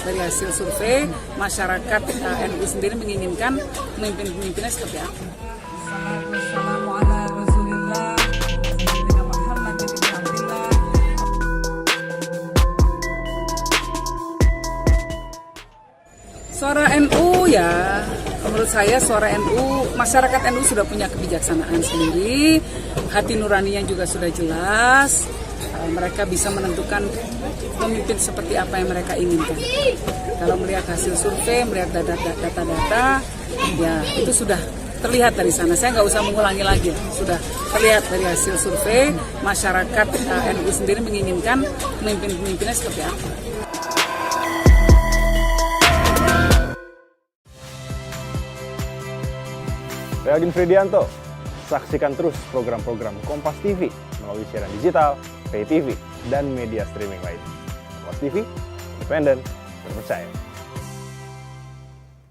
dari hasil survei masyarakat NU sendiri menginginkan pemimpin-pemimpinnya seperti apa. Suara NU ya, menurut saya suara NU, masyarakat NU sudah punya kebijaksanaan sendiri, hati nuraninya juga sudah jelas, mereka bisa menentukan pemimpin seperti apa yang mereka inginkan. Kalau melihat hasil survei, melihat data-data, ya itu sudah terlihat dari sana. Saya nggak usah mengulangi lagi, sudah terlihat dari hasil survei, masyarakat NU sendiri menginginkan pemimpin-pemimpinnya seperti apa. Saya Agin Fridianto. Saksikan terus program-program Kompas TV melalui siaran digital, pay TV, dan media streaming lain. Kompas TV, independen, terpercaya.